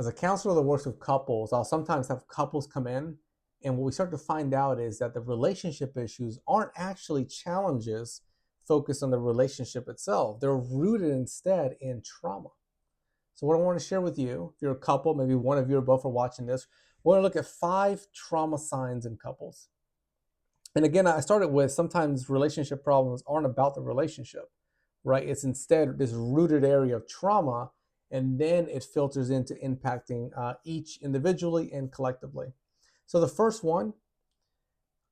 As a counselor that works with couples, I'll sometimes have couples come in, and what we start to find out is that the relationship issues aren't actually challenges focused on the relationship itself. They're rooted instead in trauma. So, what I want to share with you, if you're a couple, maybe one of you or both are watching this, we're going to look at 5 trauma signs in couples. And again, I started with sometimes relationship problems aren't about the relationship, right? It's instead this rooted area of trauma, and then it filters into impacting each individually and collectively. So the first one,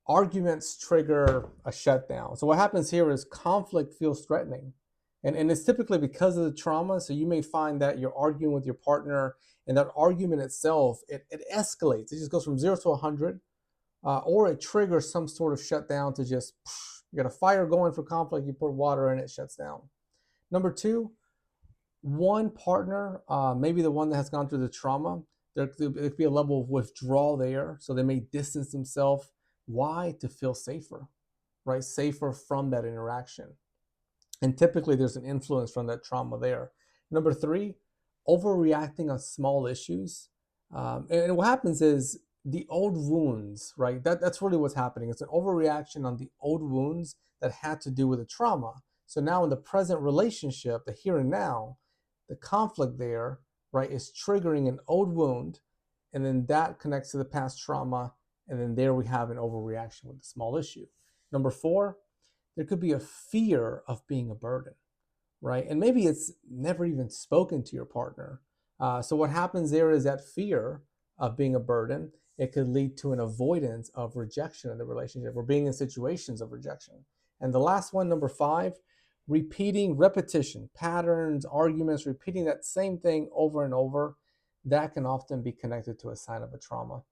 arguments trigger a shutdown. So what happens here is conflict feels threatening. And it's typically because of the trauma. So you may find that you're arguing with your partner, and that argument itself, it escalates. It just goes from 0 to 100, or it triggers some sort of shutdown to just, you got a fire going for conflict, you put water in, it shuts down. Number two, one partner, maybe the one that has gone through the trauma, there could be a level of withdrawal there. So they may distance themselves. Why? To feel safer, right? Safer from that interaction. And typically there's an influence from that trauma there. Number three, overreacting on small issues. And what happens is the old wounds, right? That's really what's happening. It's an overreaction on the old wounds that had to do with the trauma. So now in the present relationship, the here and now, the conflict there, right, is triggering an old wound. And then that connects to the past trauma. And then there we have an overreaction with the small issue. Number four, there could be a fear of being a burden, right? And maybe it's never even spoken to your partner. So what happens there is that fear of being a burden, it could lead to an avoidance of rejection in the relationship or being in situations of rejection. And the last one, number five, repeating repetition, patterns, arguments, repeating that same thing over and over, that can often be connected to a sign of a trauma.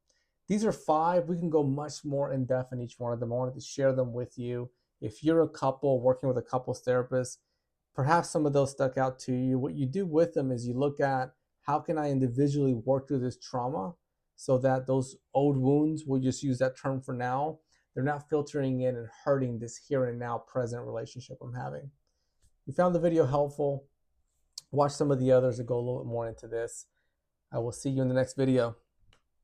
These are five. We can go much more in depth in each one of them. I wanted to share them with you. If you're a couple working with a couples therapist, perhaps some of those stuck out to you. What you do with them is you look at, how can I individually work through this trauma so that those old wounds, we'll just use that term for now, they're not filtering in and hurting this here and now present relationship I'm having. If you found the video helpful, watch some of the others that go a little bit more into this. I will see you in the next video.